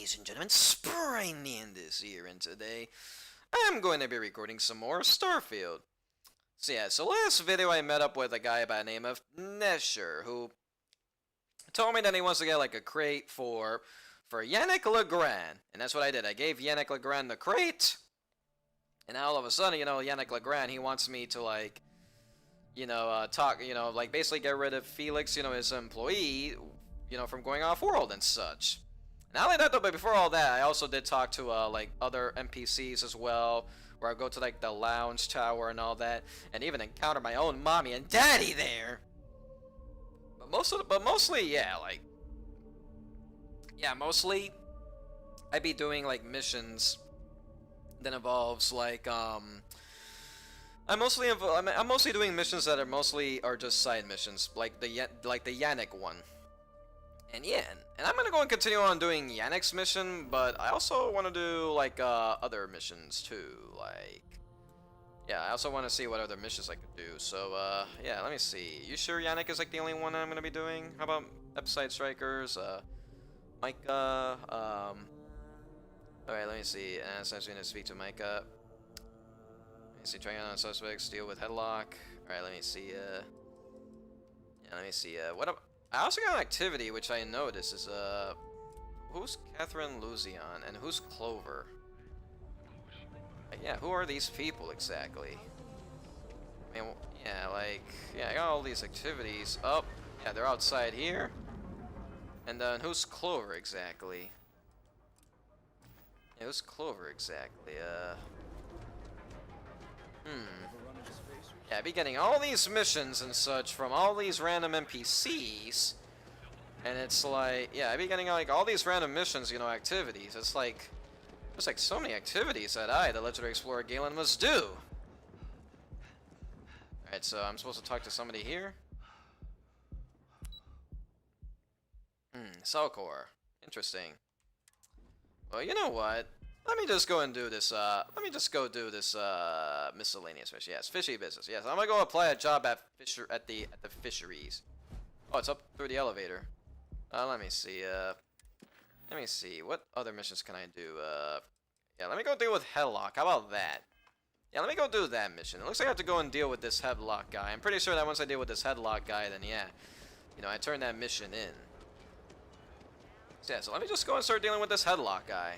ladies and gentlemen, Spring Man this year, and today I'm going to be recording some more Starfield. So last video I met up with a guy by the name of Nesher, who told me that he wants to get like a crate for Yannick Legrand, and that's what I did. I gave Yannick Legrand the crate, and now all of a sudden, Yannick Legrand, he wants me to like, talk, like basically get rid of Felix, his employee, from going off-world and such. Not only that though, but before all that, I also did talk to like other NPCs as well, where I go to like the lounge tower and all that, and even encounter my own mommy and daddy there. But mostly, mostly I'd be doing like missions that involves like I'm mostly doing missions that are just side missions, like the Yannick one. And and I'm gonna go and continue on doing Yannick's mission, but I also want to do like other missions too. I also want to see what other missions I could do. So let me see. You sure Yannick is like the only one I'm gonna be doing? How about Epside Strikers, Micah? All right, let me see. And essentially, gonna speak to Micah. Let me see. Trying on suspects, deal with headlock. All right, let me see. Let me see. I also got an activity which I noticed is who's Catherine Luzion and who's Clover? Who are these people exactly? I mean, I got all these activities. Oh, yeah, they're outside here. And then who's Clover exactly? Yeah, who's Clover exactly? Yeah, I'd be getting all these missions and such from all these random NPCs. And it's like, yeah, I'd be getting like all these random missions, activities. It's like, there's like so many activities that the Legendary Explorer Galen, must do. Alright, so I'm supposed to talk to somebody here? Cellcore. Interesting. Well, you know what? Let me just go and do this, miscellaneous mission. Yes, fishy business. Yes, I'm gonna go apply a job at the fisheries. Oh, it's up through the elevator. Let me see, what other missions can I do? Let me go deal with Headlock. How about that? Yeah, let me go do that mission. It looks like I have to go and deal with this Headlock guy. I'm pretty sure that once I deal with this Headlock guy, then I turn that mission in. So let me just go and start dealing with this Headlock guy.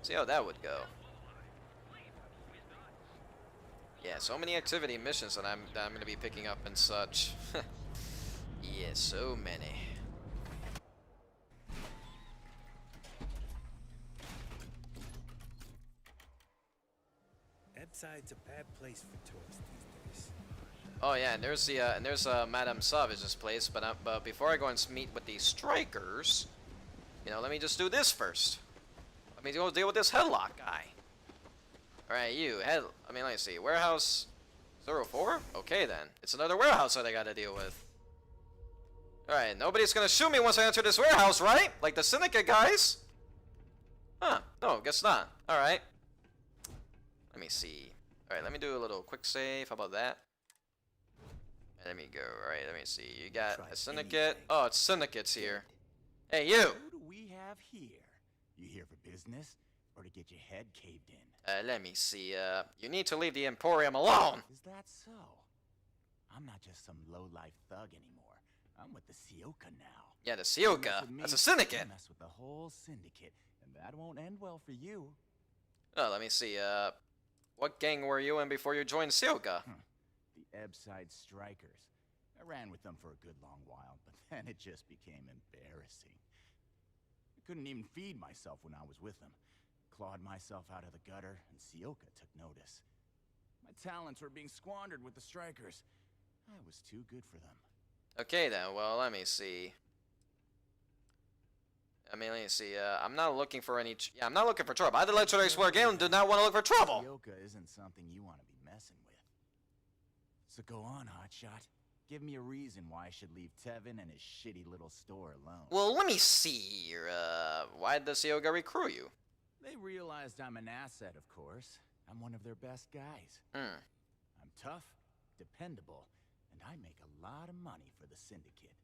See how that would go. Yeah, so many activity missions that I'm gonna be picking up and such. Yeah, so many. Epside's a bad place for tourists these days. Oh yeah, and there's Madame Savage's place, but before I go and meet with these strikers, let me just do this first. Let me go deal with this Headlock guy. Alright, let me see. Warehouse 04? Okay then. It's another warehouse that I gotta deal with. Alright, nobody's gonna shoot me once I enter this warehouse, right? Like the Syndicate guys? Huh, no, guess not. Alright. Let me see. Alright, let me do a little quick save. How about that? Let me go. Alright, let me see. You got a Syndicate. Oh, it's Syndicate's here. Hey, you! Who do we have here? You here for business, or to get your head caved in? Let me see, you need to leave the Emporium alone! Is that so? I'm not just some low-life thug anymore. I'm with the Sioka now. Yeah, the Sioka? That's a syndicate! Mess with the whole syndicate, and that won't end well for you. Oh, let me see, what gang were you in before you joined Sioka? The Ebside Strikers. I ran with them for a good long while, but then it just became embarrassing. I couldn't even feed myself when I was with them. Clawed myself out of the gutter, and Sioka took notice. My talents were being squandered with the Strikers. I was too good for them. Okay then, well, let me see. Let me see, I'm not looking for any... I'm not looking for trouble. I, the Legendary Explorer Galen, do not want to look for trouble! Sioka isn't something you want to be messing with. So go on, Hotshot. Give me a reason why I should leave Tevin and his shitty little store alone. Well, let me see here, why did the Sioka recruit you? They realized I'm an asset, of course. I'm one of their best guys. I'm tough, dependable, and I make a lot of money for the Syndicate.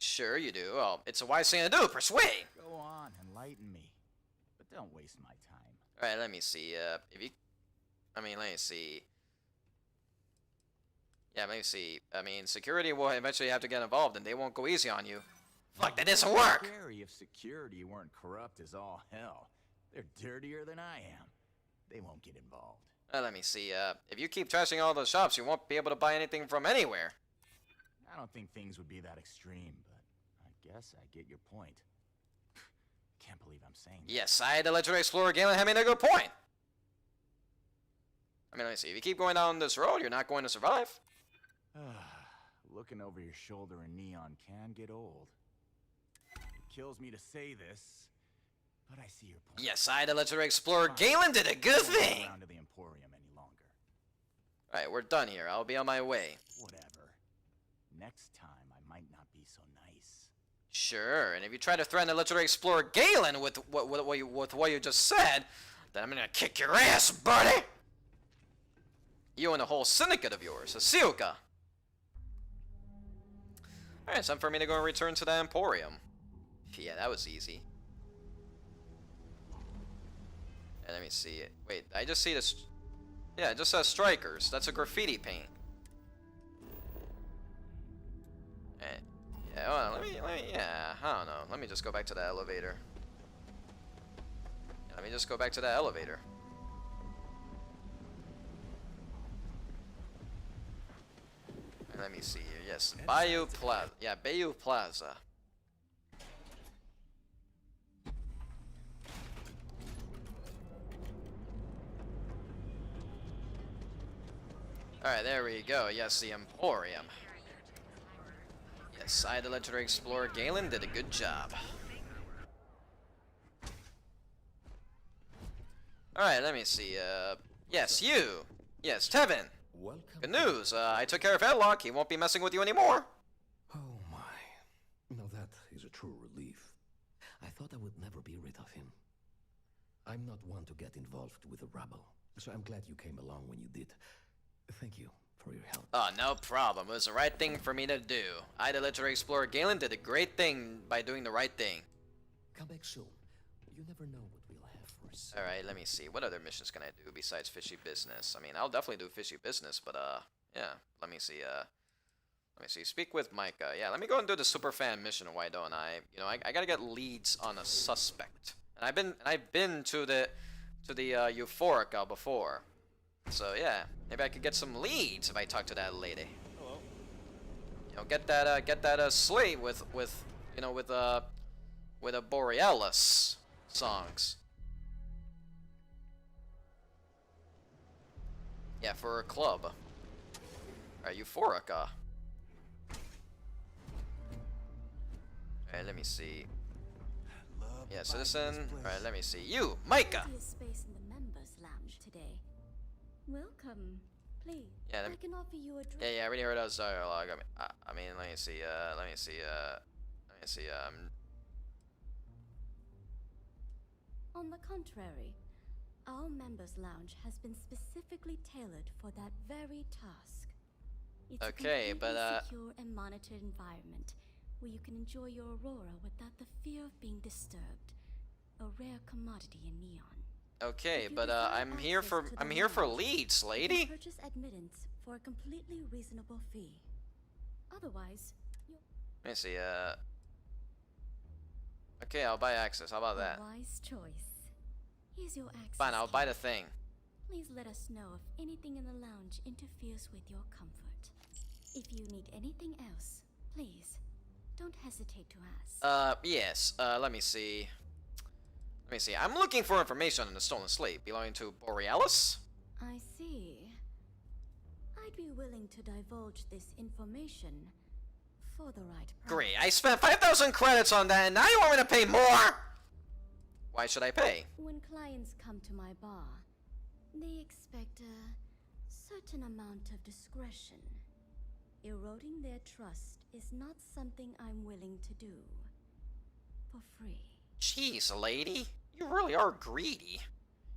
Sure you do. Well, it's a wise thing to do. Persuade. Go on, enlighten me. But don't waste my time. Alright, let me see. If you... I mean, let me see. Yeah, let me see. I mean, security will eventually have to get involved, and they won't go easy on you. Fuck, that doesn't work! Scary if security weren't corrupt as all hell. They're dirtier than I am. They won't get involved. Let me see. If you keep trashing all those shops, you won't be able to buy anything from anywhere. I don't think things would be that extreme, but I guess I get your point. Can't believe I'm saying that. Yes, the legendary explorer Galen had made a good point. I mean, let me see. If you keep going down this road, you're not going to survive. Looking over your shoulder in neon can get old. It kills me to say this, but I see your point. Yes, the legendary explorer Galen did a good thing. Around to the Emporium any longer. Alright, we're done here. I'll be on my way. Whatever. Next time, I might not be so nice. Sure, and if you try to threaten the legendary explorer Galen with what you just said, then I'm gonna kick your ass, buddy! You and the whole syndicate of yours, Asilka. Alright, it's time for me to go and return to the Emporium. Yeah, that was easy. And let me see it. Wait, I just see this. Yeah, it just says strikers. That's a graffiti paint. Yeah, hold on, let me, yeah, I don't know. Let me just go back to the elevator. Let me just go back to the elevator. And let me see here. Yes, Bayou Plaza. Yeah, Bayou Plaza. Alright, there we go. Yes, the Emporium. Yes, the legendary explorer Galen did a good job. Alright, let me see. Yes, you. Yes, Tevin. Welcome. Good news. I took care of Headlock. He won't be messing with you anymore. Oh my. Now that is a true relief. I thought I would never be rid of him. I'm not one to get involved with the rabble, so I'm glad you came along when you did. Thank you for your help. Oh, no problem. It was the right thing for me to do. The legendary explorer Galen did a great thing by doing the right thing. Come back soon. You never know what we'll have for us. Alright, let me see. What other missions can I do besides fishy business? I mean, I'll definitely do fishy business, but, yeah. Let me see, Speak with Micah. Yeah, let me go and do the superfan mission, why don't I? You know, I gotta get leads on a suspect. And I've been to the Euphorica before. So, yeah. Maybe I could get some leads if I talk to that lady. Hello. You know, get that slate with a Borealis songs. Yeah, for a club. Alright, Euphorica. Alright, let me see. Yeah, citizen. Alright, let me see. You, Micah! Plenty of space in the members' lounge today. Welcome. Please, Yeah, I can offer you a drink. Yeah, I already heard those dialogue. I mean, let me see, On the contrary, our members' lounge has been specifically tailored for that very task. It's Okay, a but, completely secure and monitored environment where you can enjoy your aurora without the fear of being disturbed. A rare commodity in Neon. okay, If you but, desire I'm here access for, to the I'm here for lounge, leads, you can lady! purchase admittance for a completely reasonable fee. Otherwise, you'll Let me see, okay, I'll buy access. How about that? A wise choice. Here's your access. Fine, I'll buy key. the thing. Please let us know if anything in the lounge interferes with your comfort. If you need anything else, please don't hesitate to ask. Yes. Let me see. Let me see. I'm looking for information on the stolen slate belonging to Borealis. I see. I'd be willing to divulge this information for the right price. Great. I spent 5,000 credits on that, and now you want me to pay more? Why should I pay? When clients come to my bar, they expect a certain amount of discretion. Eroding their trust is not something I'm willing to do for free. Jeez, lady. You really are greedy.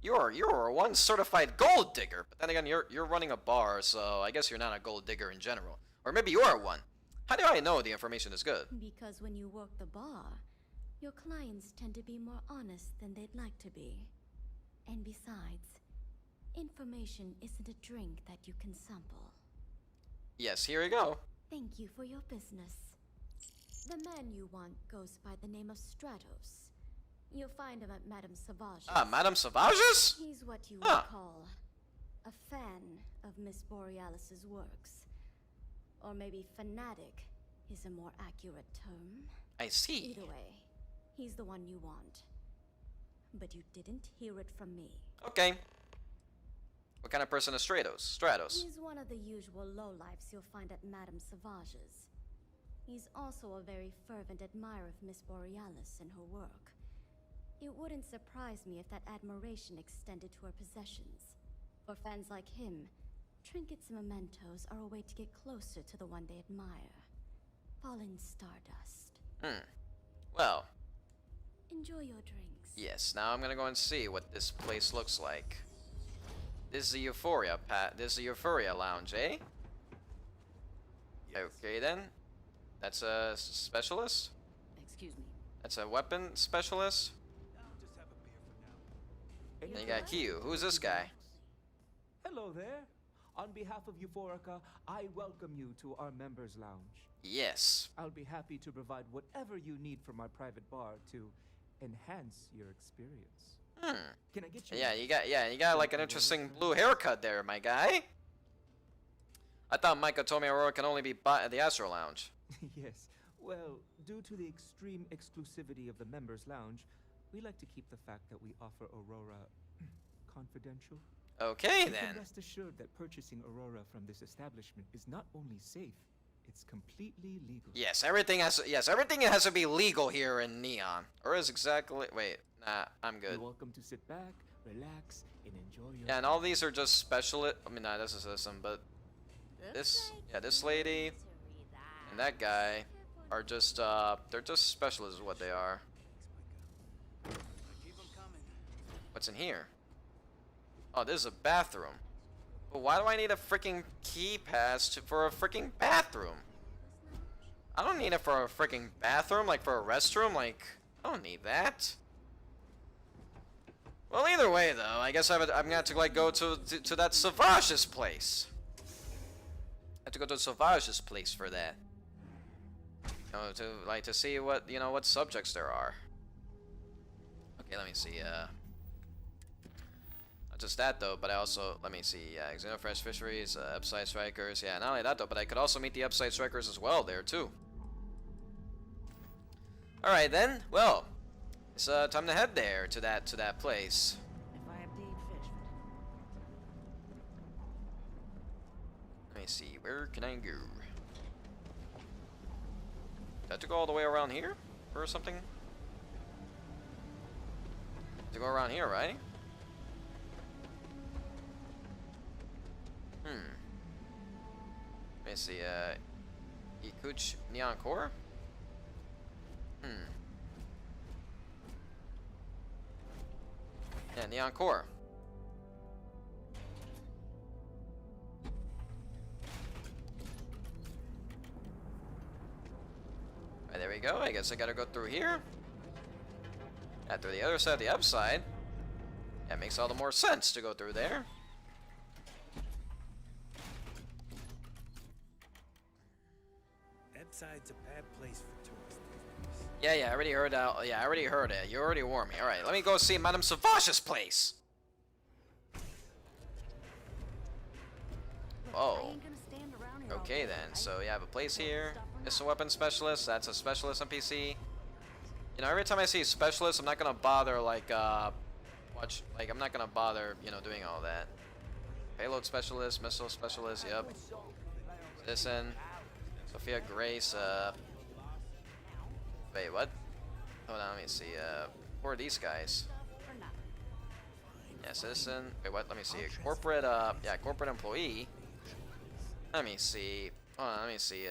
You're one certified gold digger, but then again, you're running a bar, so I guess you're not a gold digger in general. Or maybe you are one. How do I know the information is good? Because when you work the bar, your clients tend to be more honest than they'd like to be. And besides, information isn't a drink that you can sample. Yes, here we go. Thank you for your business. The man you want goes by the name of Stratos. You'll find him at Madame Savage's. Ah, Madame Savage's? He's what you Huh. would call a fan of Miss Borealis's works. Or maybe fanatic is a more accurate term. I see. Either way, he's the one you want. But you didn't hear it from me. Okay. What kind of person is Stratos? He's one of the usual lowlifes you'll find at Madame Savage's. He's also a very fervent admirer of Miss Borealis and her work. It wouldn't surprise me if that admiration extended to her possessions. For fans like him, trinkets and mementos are a way to get closer to the one they admire. Fallen stardust. Well, Enjoy your drinks. yes, now I'm gonna go and see what this place looks like. This is the This is the Euphoria Lounge, eh? Okay then. That's a specialist? Excuse me. That's a weapon specialist? And you got Kyu. Who's this guy? Hello there. On behalf of Euphorica, I welcome you to our members' lounge. Yes. I'll be happy to provide whatever you need from our private bar to enhance your experience. Can I get you? You got like an interesting blue haircut there, my guy. I thought Micah told me Aurora can only be bought at the Astro Lounge. Yes. Well, due to the extreme exclusivity of the members' lounge, we like to keep the fact that we offer Aurora confidential. Okay You then. can rest assured that purchasing Aurora from this establishment is not only safe, it's completely legal. Yes, everything has to be legal here in Neon. Or is exactly wait, nah, I'm good. You're welcome to sit back, relax, and enjoy your Yeah, and all these are just specialist. I mean, nah, this is some, but this lady and that guy are just they're just specialists, is what they are. What's in here? Oh, this is a bathroom. But why do I need a freaking key pass for a freaking bathroom? I don't need it for a freaking bathroom, like for a restroom. Like, I don't need that. Well, either way, though, I guess I'm gonna have to like go to that Savage's place. I have to go to Savage's place for that. You know, to see what what subjects there are. Okay, let me see. Not just that though, but I also let me see. Xenofresh Fisheries, Upside Strikers. Yeah, not only that though, but I could also meet the Upside Strikers as well there too. All right then. Well, it's time to head there to that place. If I obtained fish. Let me see. Where can I go? Do I have to go all the way around here or something? To go around here, right? Let me see, Ikuch Neon Core? Yeah, Neon Core. Right, there we go. I guess I gotta go through here. Yeah, through the other side, the upside. That makes all the more sense to go through there. Side's a bad place for tourists. Yeah, I already heard that. Yeah, I already heard it. You already warned me. Alright, let me go see Madame Savage's place. Oh. Okay then, so you have a place here. It's a weapon specialist. That's a specialist NPC. You know, every time I see a specialist, I'm not gonna bother like I'm not gonna bother, doing all that. Payload specialist, missile specialist, yep. Citizen. Sophia Grace, wait, what? Hold on, let me see, who are these guys? Yeah, citizen, wait, what, let me see, corporate, yeah, corporate employee. Let me see, hold on, let me see,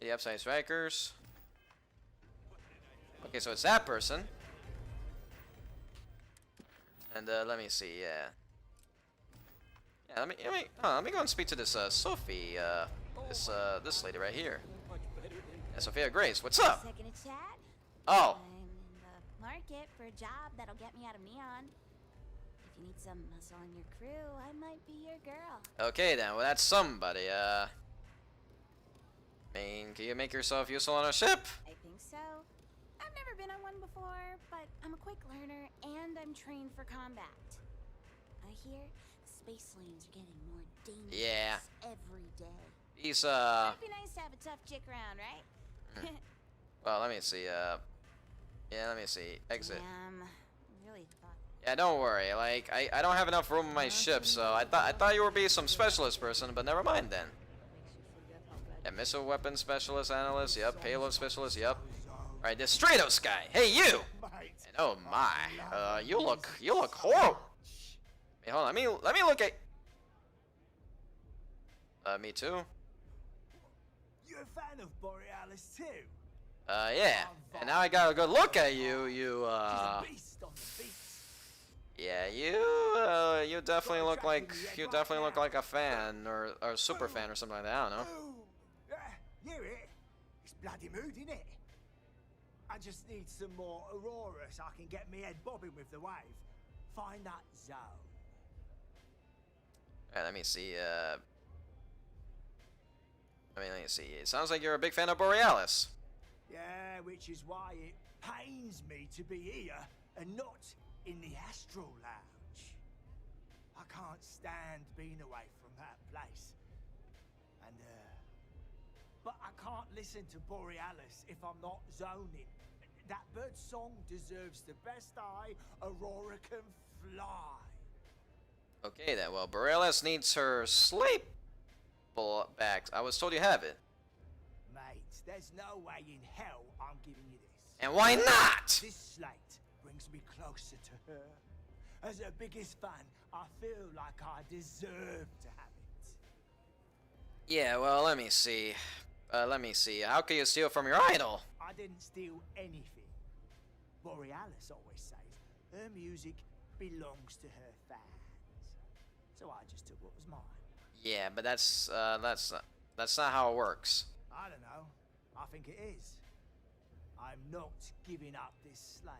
the Upside Strikers. Okay, so it's that person. And, let me see, yeah. Yeah, let me go and speak to this, Sophie, This lady right here. Yeah, Sophia Grace, what's up? Second to chat? Oh, I'm in the market for a job that'll get me out of Neon. If you need some muscle on your crew, I might be your girl. okay then. Well, that's somebody. I mean, can you make yourself useful on a ship? I think so. I've never been on one before, but I'm a quick learner and I'm trained for combat. I hear the space lanes are getting more dangerous every day. He's It'd be nice to have a tough chick around, right? Well, let me see. Yeah, let me see. Exit. Damn, really thought. Yeah, don't worry. Like, I don't have enough room on my ship, so I thought you would be some specialist person, but never mind then. Yeah, missile weapon specialist analyst. Yep, payload specialist. Yep. All right, this Stratos guy. Hey, you. And oh my, you look horrible. Hey, hold on. Let me look at. Me too. You a fan of Borealis too? Yeah. And now I got a good look at you. You, She's a beast on the beat. yeah, you definitely look like a fan or a super fan or something like that. I don't know. Boom. Yeah, hear it? It's bloody mood, innit? I just need some more Aurora so I can get me head bobbing with the wave. Find that zone. Alright, let me see. Let me see. It sounds like you're a big fan of Borealis. Yeah, which is why it pains me to be here and not in the Astral Lounge. I can't stand being away from that place. And, but I can't listen to Borealis if I'm not zoning. That bird's song deserves the best eye Aurora can fly. Okay then, well, Borealis needs her sleep back. I was told you have it. Mate, there's no way in hell I'm giving you this. And why not? This slate brings me closer to her. As her biggest fan, I feel like I deserve to have it. Yeah, well, let me see. How can you steal from your idol? I didn't steal anything. Borealis always says her music belongs to her fans. So I just took what was mine. Yeah, but that's not how it works. I don't know. I think it is. I'm not giving up this slate.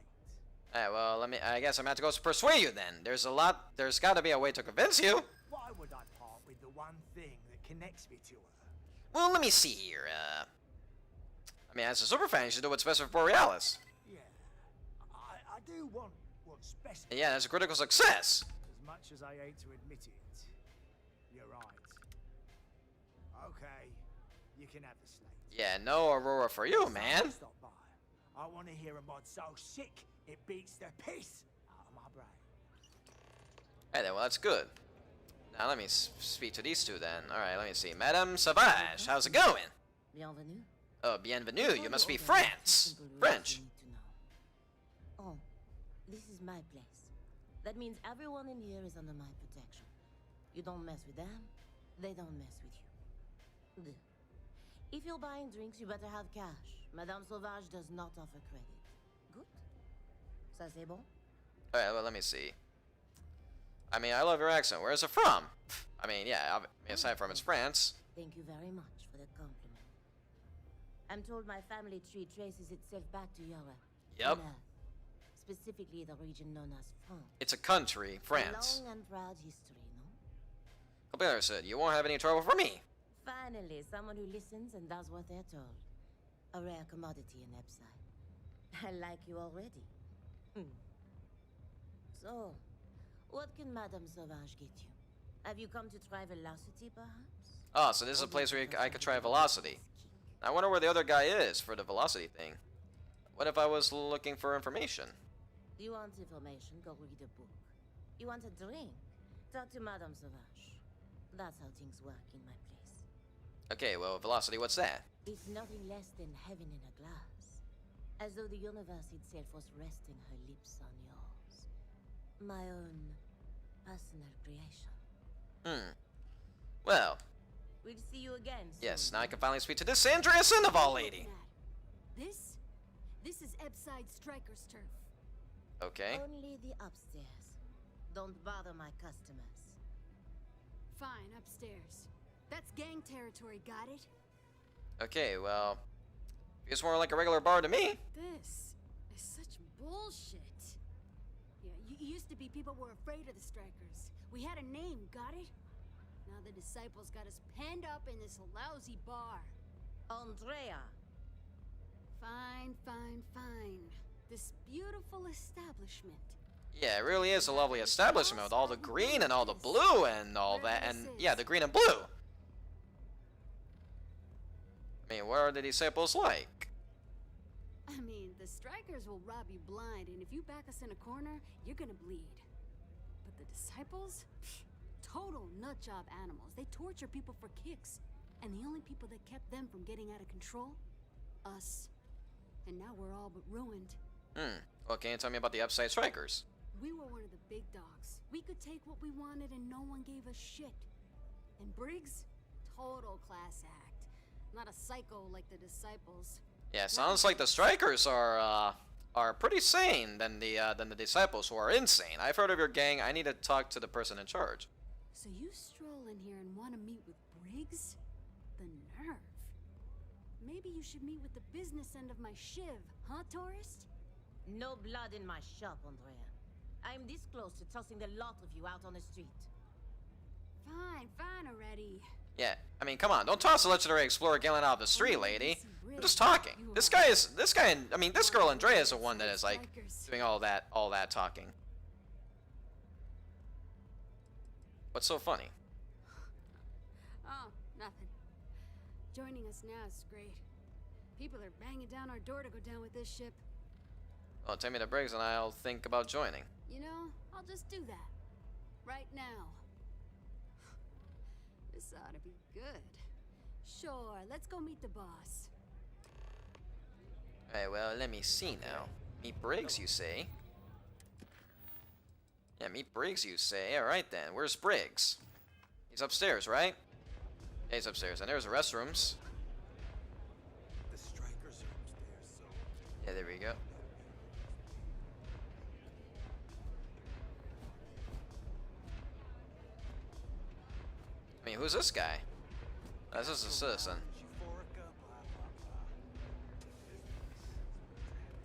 Alright, well, I guess I'm gonna have to go persuade you then. There's gotta be a way to convince you. Why would I part with the one thing that connects me to her? Well, let me see here. I mean, as a superfan, you should do what's best for Borealis. Yeah, I do want what's best. And yeah, that's a critical success. As much as I hate to admit it, you're right. Okay, you can have the slate. Yeah, no Aurora for you, man. Stop by. I want to hear a mod so sick it beats the piss out of my brain. Hey then, well, that's good. Now let me speak to these two then. Alright, let me see. Madame Savage, how's it going? Bienvenue. Oh, bienvenue, you must be France. French. Oh, this is my place. That means everyone in here is under my protection. You don't mess with them, they don't mess with you. Good. If you're buying drinks, you better have cash. Madame Sauvage does not offer credit. Good? Ça c'est bon? Alright, well, let me see. I mean, I love your accent. Where is it from? I mean, yeah, aside from it's France. Thank you very much for the compliment. I'm told my family tree traces itself back to Europe. Yep. on Earth, specifically the region known as France. It's a country, France. A long and proud history, no? Compiler said, you won't have any trouble for me. Finally, someone who listens and does what they're told. A rare commodity in Epside. I like you already. So, what can Madame Sauvage get you? Have you come to try velocity, perhaps? Oh, so this is a place where I could try velocity. I wonder where the other guy is for the velocity thing. What if I was looking for information? You want information? Go read a book. You want a drink? Talk to Madame Sauvage. That's how things work in my place. Okay, well, velocity, what's that? It's nothing less than heaven in a glass. As though the universe itself was resting her lips on yours. My own personal creation. Well, We'll see you again soon. yes, now I can finally speak to this Andrea Sandoval lady. This is Epside Striker's turf. Okay. Only the upstairs. Don't bother my customers. Fine, upstairs. That's gang territory, got it? Okay, well, feels more like a regular bar to me. This is such bullshit. Yeah, used to be people were afraid of the strikers. We had a name, got it? Now the disciples got us penned up in this lousy bar. Andrea. Fine, fine, fine. This beautiful establishment. Yeah, it really is a lovely establishment with all the green and all the blue and all that, and yeah, the green and blue. I mean, what are the disciples like? I mean, the strikers will rob you blind, and if you back us in a corner, you're gonna bleed. But the disciples? Psh, total nutjob animals. They torture people for kicks. And the only people that kept them from getting out of control? Us. And now we're all but ruined. Well, can you tell me about the Upside Strikers? We were one of the big dogs. We could take what we wanted and no one gave us shit. And Briggs? Total class act. Not a psycho like the disciples. Yeah, sounds like the Strikers are pretty sane than the disciples who are insane. I've heard of your gang. I need to talk to the person in charge. So you stroll in here and want to meet with Briggs? The nerve. Maybe you should meet with the business end of my shiv, huh, tourist? No blood in my shop, Andrea. I'm this close to tossing the lot of you out on the street. Fine, fine already. Yeah, I mean, come on, don't toss a legendary explorer Galen out of the street, lady. I'm just talking. This guy, I mean, this girl Andrea is the one that is like doing all that talking. What's so funny? Oh, nothing. Joining us now is great. People are banging down our door to go down with this ship. Well, take me to Briggs and I'll think about joining. You know, I'll just do that. Right now. This ought to be good. Sure, let's go meet the boss. Alright, well, let me see now. Meet Briggs, you say? Yeah, meet Briggs, you say? Alright then, where's Briggs? He's upstairs, right? Yeah, he's upstairs, and there's the restrooms. The strikers are upstairs, so... Yeah, there we go. I mean, who's this guy? This is a citizen.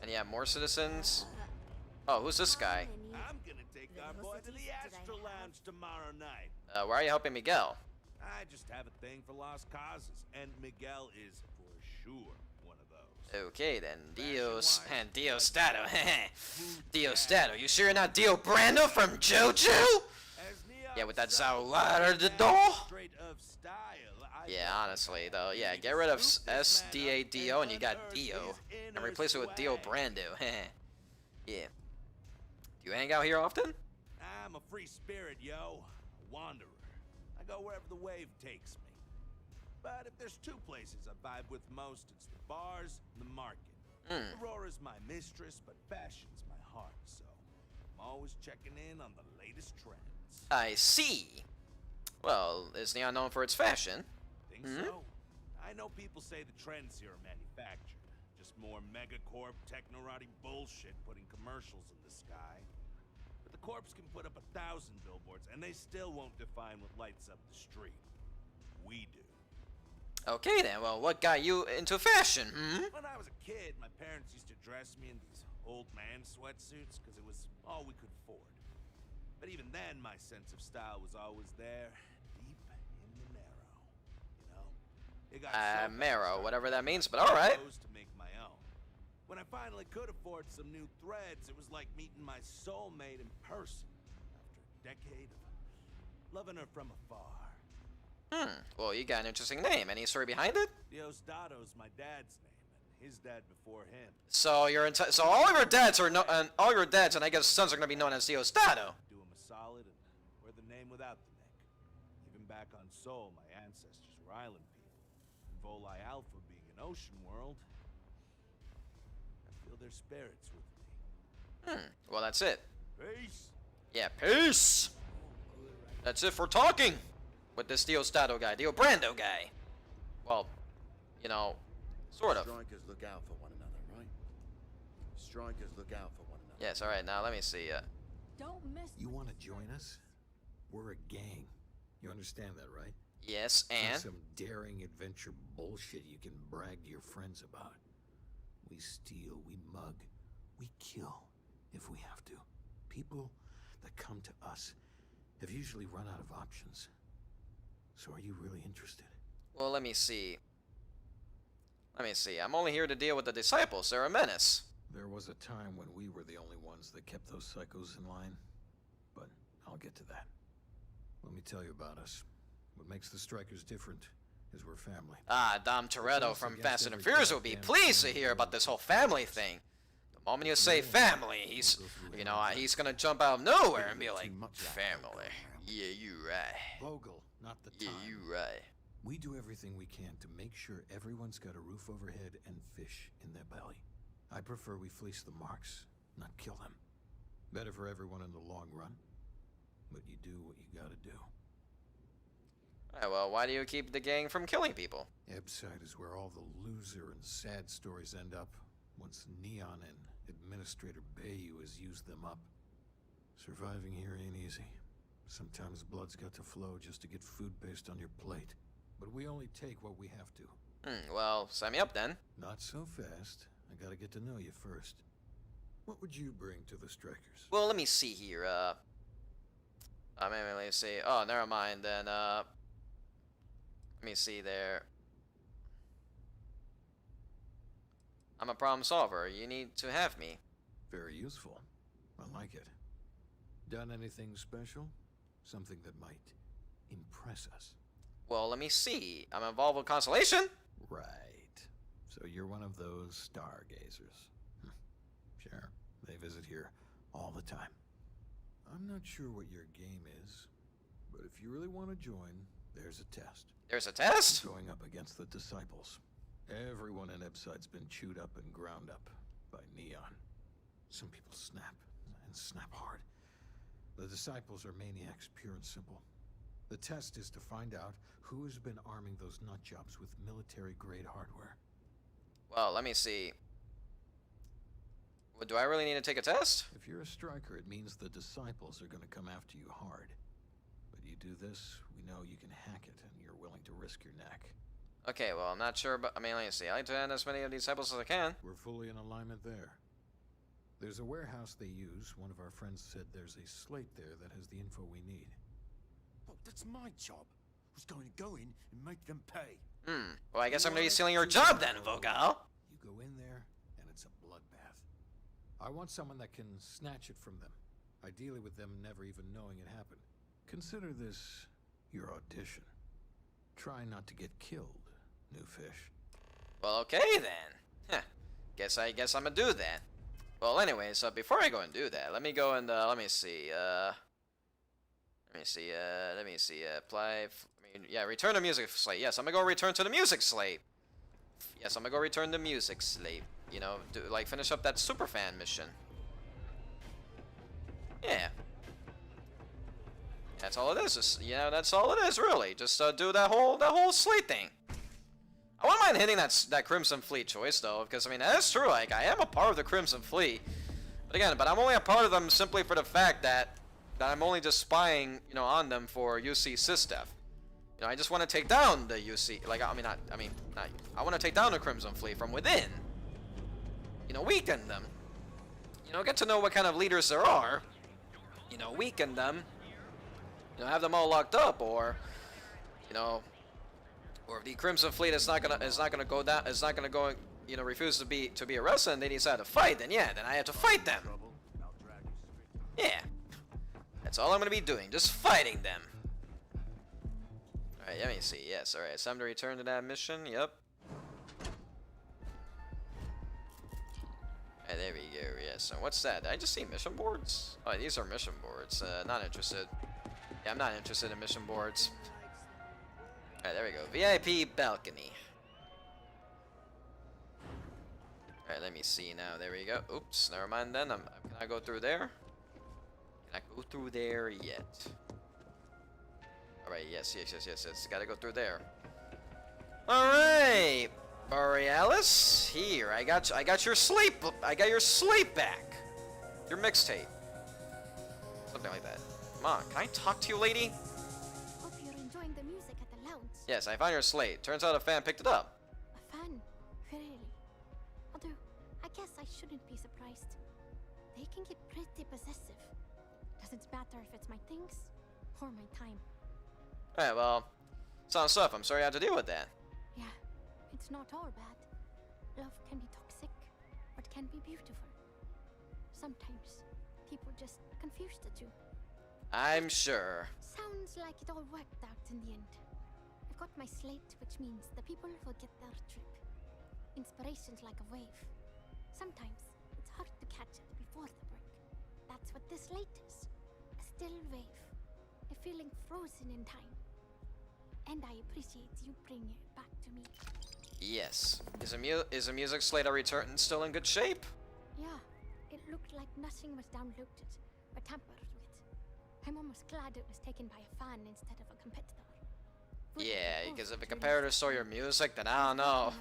And yeah, more citizens. Oh, who's this guy? I'm gonna take our boy to the Astro Lounge tomorrow night. Why are you helping Miguel? I just have a thing for lost causes, and Miguel is for sure one of those. Okay then, Diostato. Diostato, you sure you're not Dio Brando from JoJo? Yeah, with that Zawara the door. Yeah, honestly though, yeah, get rid of SDADO and you got Dio, and replace it with Dio Brando. Yeah. Do you hang out here often? I'm a free spirit, yo. A wanderer. I go wherever the wave takes me. But if there's two places I vibe with most, it's the bars and the market. Aurora's my mistress, but fashion's my heart, so I'm always checking in on the latest trends. I see. Well, is Neon known for its fashion? Think so? I know people say the trends here are manufactured. Just more megacorp, technorati bullshit putting commercials in the sky. But the corps can put up 1,000 billboards, and they still won't define what lights up the street. We do. Okay then, well, what got you into fashion, When I was a kid, my parents used to dress me in these old man sweatsuits because it was all we could afford. But even then, my sense of style was always there, deep in the marrow. You know? It got so marrow, bad, whatever that means, but I alright. chose to make my own. When I finally could afford some new threads, it was like meeting my soulmate in person after a decade of loving her from afar. Well, you got an interesting name. Any story behind it? Diosdato's my dad's name, and his dad before him. So so all of your dads are all your dads, and I guess sons are gonna be known as Diostato. Do him a solid and wear the name without the nick. Even back on Sol, my ancestors were island people. And Volii Alpha being an ocean world, I feel their spirits with me. Well, that's it. Peace. Yeah, peace. That's it for talking with this Diostato guy, Dio Brando guy. Well, you know, sort of. Strikers look out for one another, right? Strikers look out for one another. Yes, all right. Now let me see. Don't mess. You want to join us? We're a gang. You understand that, right? Yes, Not and? some daring adventure bullshit you can brag to your friends about. We steal, we mug, we kill if we have to. People that come to us have usually run out of options. So are you really interested? Well, let me see. I'm only here to deal with the disciples. They're a menace. There was a time when we were the only ones that kept those psychos in line. But I'll get to that. Let me tell you about us. What makes the Strikers different is we're family. Ah, Dom Toretto from Fast and the Furious will be pleased to hear about this whole family thing. The moment you say family, he's, he's gonna jump out of nowhere and be like, family. Yeah, you right. Vogel, not the Yeah, time. you right. We do everything we can to make sure everyone's got a roof overhead and fish in their belly. I prefer we fleece the marks, not kill them. Better for everyone in the long run. But you do what you gotta do. Alright, well, why do you keep the gang from killing people? Ebside is where all the loser and sad stories end up, once Neon and Administrator Bayou has used them up. Surviving here ain't easy. Sometimes blood's got to flow just to get food based on your plate. But we only take what we have to. Well, sign me up then. Not so fast. I gotta get to know you first. What would you bring to the Strikers? Well, let me see here, maybe let me see. Oh, never mind then, let me see there. I'm a problem solver. You need to have me. Very useful. I like it. Done anything special? Something that might impress us? Well, let me see. I'm involved with Constellation? Right. So you're one of those stargazers. Sure. They visit here all the time. I'm not sure what your game is, but if you really want to join, there's a test. There's a test? Going up against the disciples. Everyone in Ebside's been chewed up and ground up by Neon. Some people snap, and snap hard. The disciples are maniacs, pure and simple. The test is to find out who has been arming those nutjobs with military-grade hardware. Well, let me see. Well, do I really need to take a test? If you're a striker, it means the disciples are going to come after you hard. But you do this, we know you can hack it, and you're willing to risk your neck. Okay, well, I'm not sure, but I mean, let me see. I like to end as many of the disciples as I can. We're fully in alignment there. There's a warehouse they use. One of our friends said there's a slate there that has the info we need. Oh, that's my job. I was going to go in and make them pay. Well, I guess I'm gonna be stealing your job then, Vogel. You go in there, and it's a bloodbath. I want someone that can snatch it from them. Ideally with them never even knowing it happened. Consider this your audition. Try not to get killed, new fish. Well, okay then. Huh. I guess I'm gonna do that. Well, anyway, so before I go and do that, let me go and, let me see, apply, return to music slate. Yes, I'm gonna go return to the music slate. Yes, I'm gonna go return to music slate. You know, finish up that superfan mission. Yeah. That's all it is. Just, that's all it is, really. Just, do that whole slate thing. I wouldn't mind hitting that Crimson Fleet choice, though, because, I mean, that's true. Like, I am a part of the Crimson Fleet. But again, I'm only a part of them simply for the fact that I'm only just spying, on them for UC sys stuff. I just want to take down the UC, I want to take down the Crimson Fleet from within. Weaken them. Get to know what kind of leaders there are. Weaken them. Have them all locked up, or, or if the Crimson Fleet is not gonna go down, refuse to be arrested, and they decide to fight, then I have to fight them. Yeah. That's all I'm gonna be doing, just fighting them. Alright, let me see. Yes, alright. It's time to return to that mission. Yep. Alright, there we go. Yes. And what's that? Did I just see mission boards? Oh, these are mission boards. Not interested. Yeah, I'm not interested in mission boards. Alright, there we go. VIP balcony. Alright, let me see now. There we go. Oops, never mind then. Can I go through there? Can I go through there yet? Alright, yes. Gotta go through there. Alright! Borealis, here. I got your sleep. I got your sleep back. Your mixtape. Something like that. Come on, can I talk to you, lady? Hope you're enjoying the music at the lounge. Yes, I found your slate. Turns out a fan picked it up. A fan? Really? Although, I guess I shouldn't be surprised. They can get pretty possessive. Doesn't matter if it's my things or my time. Alright, well, sounds tough. I'm sorry you had to deal with that. Yeah, it's not all bad. Love can be toxic, but can be beautiful. Sometimes people just confuse the two. I'm sure. Sounds like it all worked out in the end. I've got my slate, which means the people will get their trip. Inspiration's like a wave. Sometimes it's hard to catch it before the break. That's what this slate is. A still wave. A feeling frozen in time. And I appreciate you bringing it back to me. Yes. Is the music slate I returned still in good shape? Yeah, it looked like nothing was downloaded or tampered with. I'm almost glad it was taken by a fan instead of a competitor. Yeah, because if a competitor stole your music, then I don't know.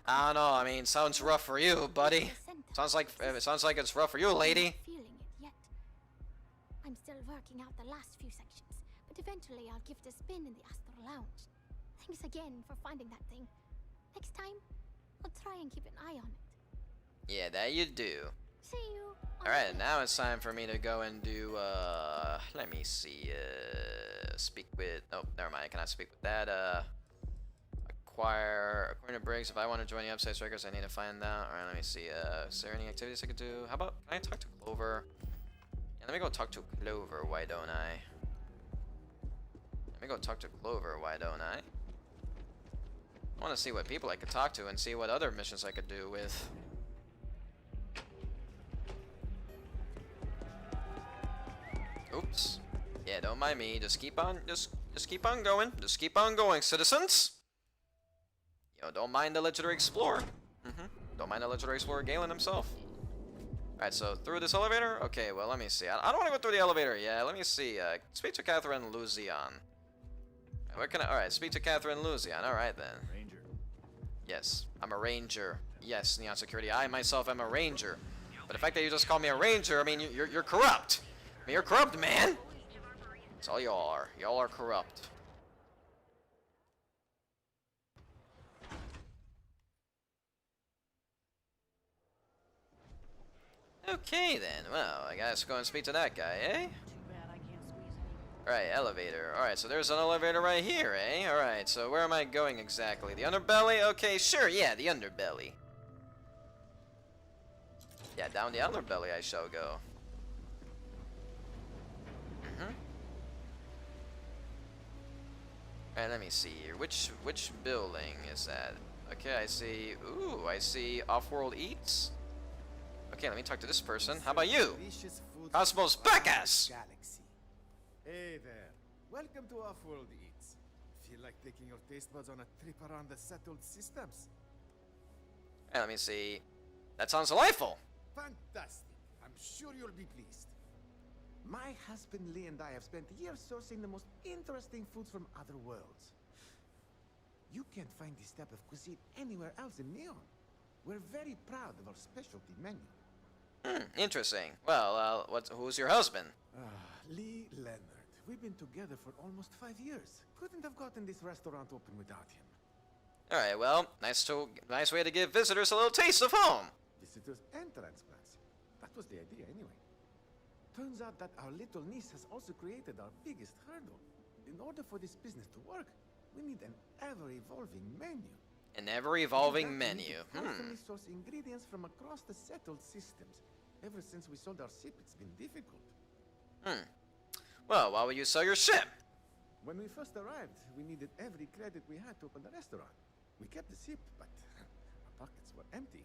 I don't know. I mean, sounds rough for you, buddy. Sounds like it's rough for you, lady. Feeling it yet. I'm still working out the last few sections, but eventually I'll give it a spin in the Astral Lounge. Thanks again for finding that thing. Next time, I'll try and keep an eye on it. Yeah, that you do. See you. Alright, now it's time for me to go and do, let me see, speak with, oh, never mind, I cannot speak with that, acquire, according to Briggs, if I want to join the Upside Strikers, I need to find that. Alright, let me see, is there any activities I could do? How about, can I talk to Clover? Yeah, let me go talk to Clover, why don't I? Let me go talk to Clover, why don't I? I want to see what people I could talk to and see what other missions I could do with. Oops. Yeah, don't mind me. Just keep on going. Just keep on going, citizens. Yo, don't mind the legendary explorer. Don't mind the legendary explorer Galen himself. Alright, so through this elevator? Okay, well, let me see. I don't want to go through the elevator. Yeah, let me see. Speak to Catherine Luzion. Where can I? Alright, speak to Catherine Luzion. Alright, then. Ranger. Yes, I'm a ranger. Yes, Neon Security. I myself am a ranger. But the fact that you just call me a ranger, I mean, you're corrupt. I mean, you're corrupt, man. That's all y'all are. Y'all are corrupt. Okay, then. Well, I guess go and speak to that guy, eh? Alright, elevator. Alright, so there's an elevator right here, eh? Alright, so where am I going exactly? The underbelly? Okay, sure, yeah, the underbelly. Yeah, down the underbelly I shall go. Alright, let me see here. Which building is that? Okay, I see. Ooh, I see Off-World Eats. Okay, let me talk to this person. How about you? Cosmos Backus! Galaxy. Hey there. Welcome to Off-World Eats. Feel like taking your taste buds on a trip around the settled systems? Alright, let me see. That sounds delightful. Fantastic. I'm sure you'll be pleased. My husband Lee and I have spent years sourcing the most interesting foods from other worlds. You can't find this type of cuisine anywhere else in Neon. We're very proud of our specialty menu. Interesting. Well, who's your husband? Lee Leonard. We've been together for almost 5 years. Couldn't have gotten this restaurant open without him. Alright, well, nice way to give visitors a little taste of home. Visitors and transplants. That was the idea anyway. Turns out that our little niece has also created our biggest hurdle. In order for this business to work, we need an ever-evolving menu. An ever-evolving menu. Constantly source ingredients from across the settled systems. Ever since we sold our ship, it's been difficult. Well, why would you sell your ship? When we first arrived, we needed every credit we had to open the restaurant. We kept the ship, but our pockets were empty.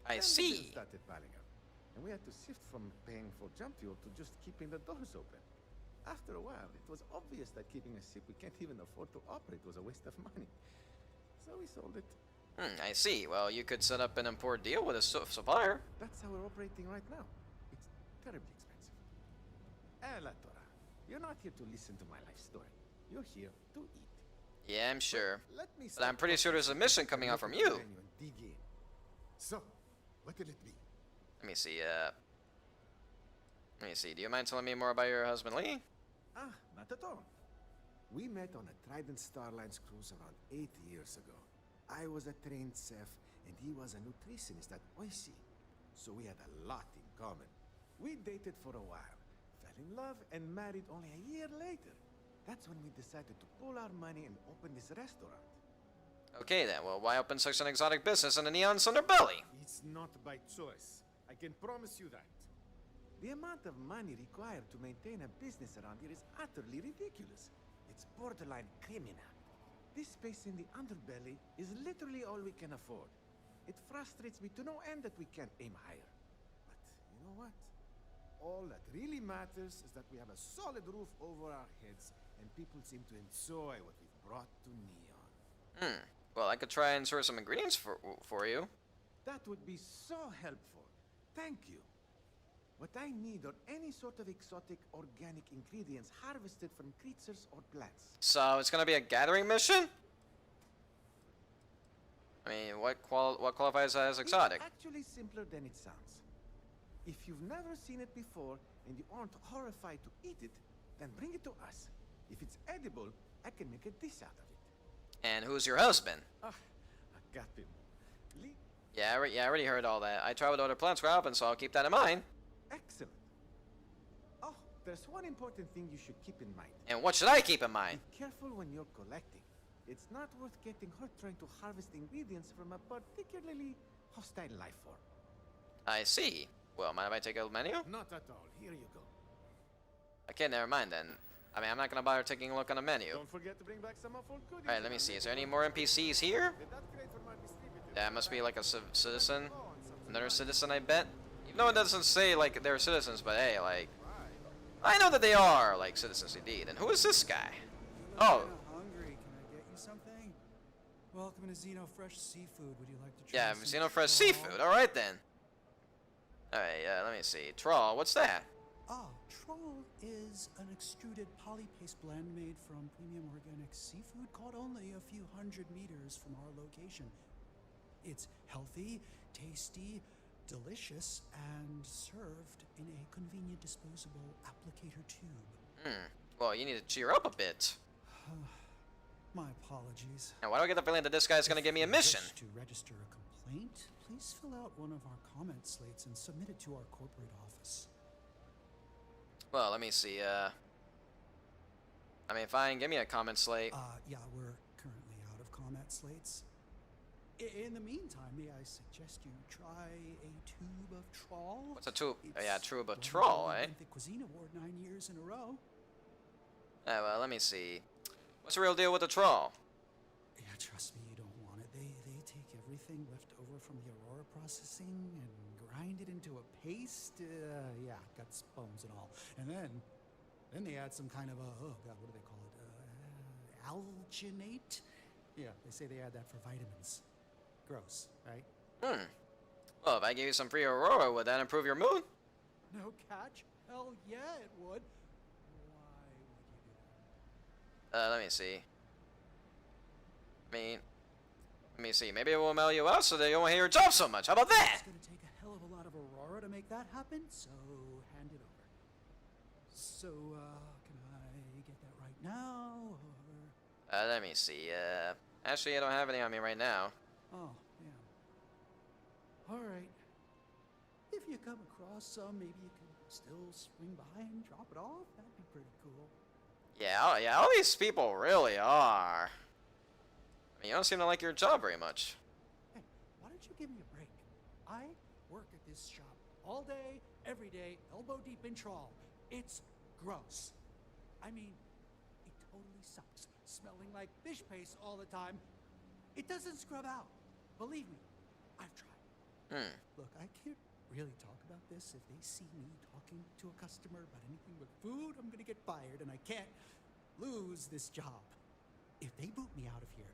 I Then the see. bills started piling up, and we had to shift from paying for jump fuel to just keeping the doors open. After a while, it was obvious that keeping a ship we can't even afford to operate was a waste of money. So we sold it. I see. Well, you could set up an import deal with a supplier. That's how we're operating right now. It's terribly expensive. La Torah, you're not here to listen to my life story. You're here to eat. Yeah, I'm sure. Let me But I'm pretty sure there's a mission coming out from you. Dig in. So, what will it be? Let me see, do you mind telling me more about your husband, Lee? Not at all. We met on a Trident Starline's cruise around 8 years ago. I was a trained chef, and he was a nutritionist at Oishi. So we had a lot in common. We dated for a while, fell in love, and married only a year later. That's when we decided to pool our money and open this restaurant. Okay then, well, why open such an exotic business in a neon's underbelly? It's not by choice. I can promise you that. The amount of money required to maintain a business around here is utterly ridiculous. It's borderline criminal. This space in the underbelly is literally all we can afford. It frustrates me to no end that we can't aim higher. But you know what? All that really matters is that we have a solid roof over our heads, and people seem to enjoy what we've brought to Neon. Well, I could try and source some ingredients for you. That would be so helpful. Thank you. What I need are any sort of exotic organic ingredients harvested from creatures or plants. So it's gonna be a gathering mission? I mean, what qualifies as exotic? It's actually simpler than it sounds. If you've never seen it before and you aren't horrified to eat it, then bring it to us. If it's edible, I can make a dish out of it. And who's your husband? Ah, I got him. Yeah, I already heard all that. I traveled to other planets quite often, so I'll keep that in mind. Excellent. Oh, there's one important thing you should keep in mind. And what should I keep in mind? Be careful when you're collecting. It's not worth getting hurt trying to harvest ingredients from a particularly hostile life form. I see. Well, mind if I take a menu? Not at all. Here you go. Okay, never mind then. I mean, I'm not gonna bother taking a look on the menu. Don't forget to bring back some of our goodies. Alright, let me see. Is there any more NPCs here? That crate for my distributor. That must be like a citizen. Another citizen, I bet. Even though it doesn't say, like, they're citizens, but hey, like... I know that they are, like, citizens indeed. And who is this guy? Oh. Hungry. Can I get you something? Welcome to Xeno Fresh Seafood. Would you like to try Yeah, some Xeno Fresh trawl? Seafood. Alright then. Alright, let me see. Trawl, what's that? Ah, trawl is an extruded polypaste blend made from premium organic seafood caught only a few hundred meters from our location. It's healthy, tasty, delicious, and served in a convenient disposable applicator tube. Well, you need to cheer up a bit. My apologies. And why do I get the feeling that this guy's gonna give me a mission? To register a complaint, please fill out one of our comment slates and submit it to our corporate office. Well, let me see, I mean, fine, give me a comment slate. Yeah, we're currently out of comment slates. In the meantime, may I suggest you try a tube of trawl? What's a tube? Oh, yeah, tube of won trawl, the eh? Olympic Cuisine Award 9 years in a row. Well, let me see. What's the real deal with the trawl? Yeah, trust me, you don't want it. They take everything left over from the Aurora processing and grind it into a paste. Yeah, guts, bones, and all. And then they add some kind of a, oh god, what do they call it? Alginate? Yeah, they say they add that for vitamins. Gross, right? Well, if I gave you some free Aurora, would that improve your mood? No catch? Hell yeah, it would. Why would you do that? Let me see. Let me see. Maybe it will mail you out so that you won't hate your job so much. How about that? It's gonna take a hell of a lot of Aurora to make that happen, so hand it over. So, can I get that right now, or? Let me see. Actually, I don't have any on me right now. Oh, yeah. Alright. If you come across some, maybe you can still swing by and drop it off. That'd be pretty cool. Yeah, all these people really are. I mean, you don't seem to like your job very much. Hey, why don't you give me a break? I work at this shop all day, every day, elbow deep in trawl. It's gross. I mean, it totally sucks. Smelling like fish paste all the time. It doesn't scrub out. Believe me, I've tried. Look, I can't really talk about this. If they see me talking to a customer about anything but food, I'm gonna get fired, and I can't lose this job. If they boot me out of here,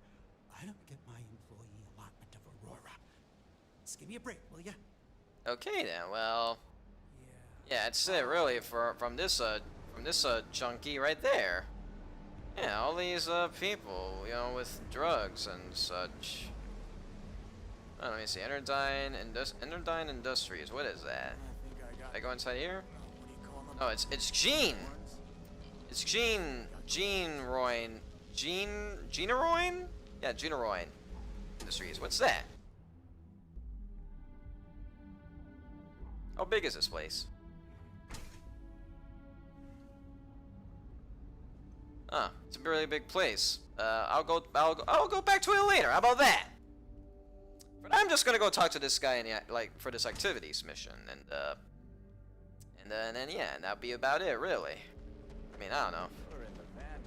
I don't get my employee allotment of Aurora. Just give me a break, will ya? Okay then. Well, yeah, it's it really from this junkie right there. Yeah, all these people, you know, with drugs and such. Oh, let me see. Enterdyne Industries. What is that? I go inside here? Oh, it's Gene. It's Gene Royne. Gina Royne? Yeah, Gina Royne Industries. What's that? How big is this place? Huh, it's a really big place. I'll go back to it later. How about that? But I'm just gonna go talk to this guy in the, like, for this activities mission, and then yeah, that'll be about it, really. I mean, I don't know.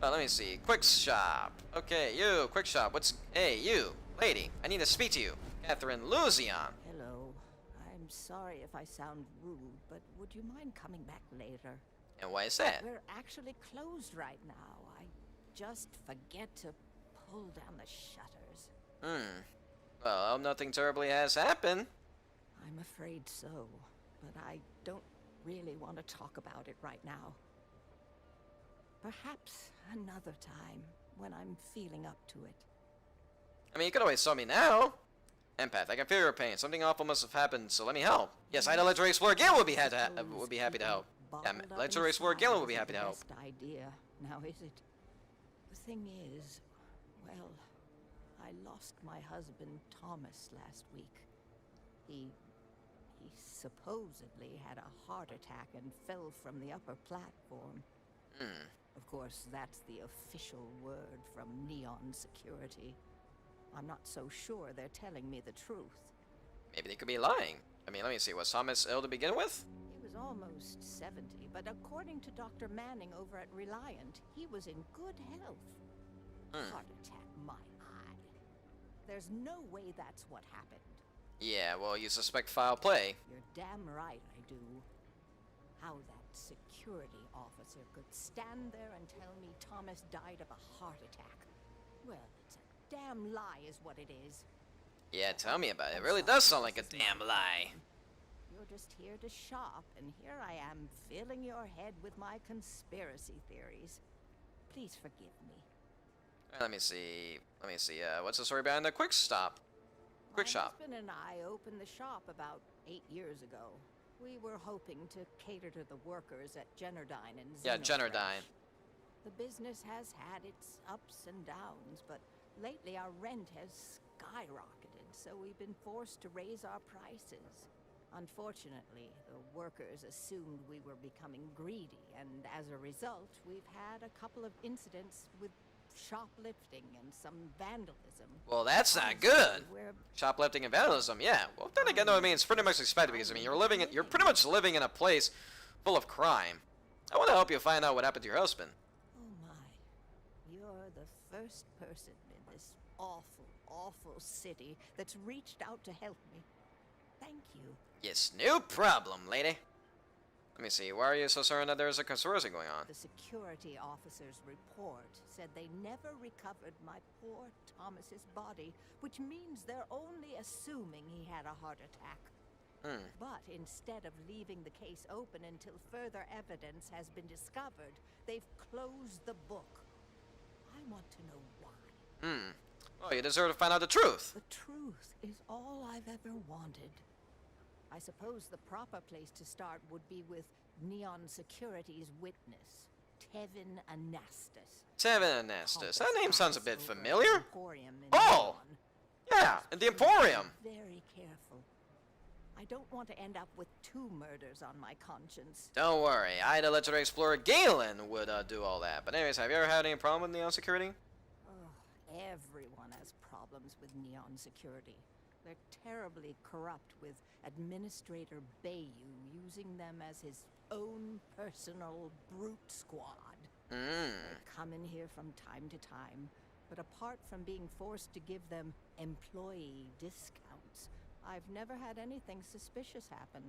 Let me see. Quick shop. Okay, you, quick shop. Hey, you, lady. I need to speak to you. Catherine Luzion. Hello. I'm sorry if I sound rude, but would you mind coming back later? And why is that? We're actually closed right now. I just forget to pull down the shutters. Well, nothing terribly has happened. I'm afraid so, but I don't really want to talk about it right now. Perhaps another time, when I'm feeling up to it. I mean, you could always tell me now. Empath, I can feel your pain. Something awful must have happened, so let me help. Yes, I'd Legendary Explorer Galen would be happy to help. Yeah, Legendary Explorer Galen would be happy to help. Best idea, now is it? The thing is, well, I lost my husband Thomas last week. He supposedly had a heart attack and fell from the upper platform. Of course, that's the official word from Neon Security. I'm not so sure they're telling me the truth. Maybe they could be lying. I mean, let me see. Was Thomas ill to begin with? He was almost 70, but according to Dr. Manning over at Reliant, he was in good health. Heart attack, my eye. There's no way that's what happened. Yeah, well, you suspect foul play. You're damn right I do. How that security officer could stand there and tell me Thomas died of a heart attack. Well, it's a damn lie is what it is. Yeah, tell me about it. It really does sound like a damn lie. You're just here to shop, and here I am filling your head with my conspiracy theories. Please forgive me. Let me see. What's the story behind the quick shop? My husband and I opened the shop about 8 years ago. We were hoping to cater to the workers at Generdyne and Yeah, Generdyne. The business has had its ups and downs, but lately our rent has skyrocketed, so we've been forced to raise our prices. Unfortunately, the workers assumed we were becoming greedy, and as a result, we've had a couple of incidents with shoplifting and some vandalism. Well, that's not good. Shoplifting and vandalism, yeah. Well, then again, though, I mean, it's pretty much expected because, I mean, you're pretty much living in a place full of crime. I want to help you find out what happened to your husband. Oh my. You're the first person in this awful, awful city that's reached out to help me. Thank you. Yes, no problem, lady. Let me see, why are you so certain that there's a conspiracy going on? The security officer's report said they never recovered my poor Thomas's body, which means they're only assuming he had a heart attack. But instead of leaving the case open until further evidence has been discovered, they've closed the book. I want to know why. Well, you deserve to find out the truth. The truth is all I've ever wanted. I suppose the proper place to start would be with Neon Security's witness, Tevin Anastas. Tevin Anastas. That name sounds a bit familiar. Oh! Yeah, in the Emporium. Very careful. I don't want to end up with 2 murders on my conscience. Don't worry, I'd Legendary Explorer Galen would do all that. But anyways, have you ever had any problem with Neon Security? Oh, everyone has problems with Neon Security. They're terribly corrupt, with Administrator Bayou using them as his own personal brute squad. They come in here from time to time, but apart from being forced to give them employee discounts, I've never had anything suspicious happen.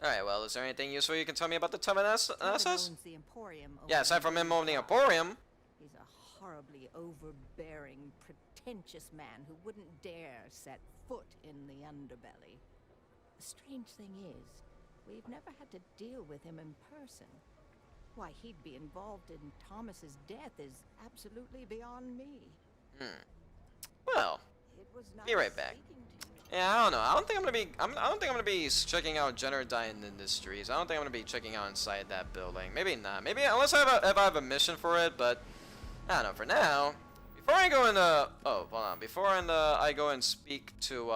Alright, well, is there anything useful you can tell me about the Tevin Anastas? Owns the Emporium. Yeah, aside from him owning the Emporium. He's a horribly overbearing, pretentious man who wouldn't dare set foot in the underbelly. The strange thing is, we've never had to deal with him in person. Why he'd be involved in Thomas's death is absolutely beyond me. Well, It was nice be right back. speaking to you. Yeah, I don't know. I don't think I'm gonna be. I don't think I'm gonna be checking out Generdyne Industries. I don't think I'm gonna be checking out inside that building. Maybe not. Maybe unless if I have a mission for it. But I don't know. For now, before I go and hold on. Before I go and speak to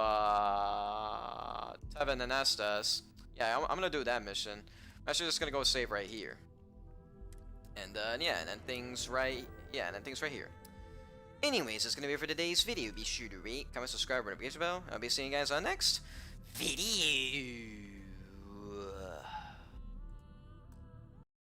Tevin and Estes. Yeah, I'm gonna do that mission. I'm actually just gonna go save right here. And yeah, and then things right. Yeah, and then things right here. Anyways, that's gonna be it for today's video. Be sure to rate, comment, subscribe, and notification bell. I'll be seeing you guys on the next video.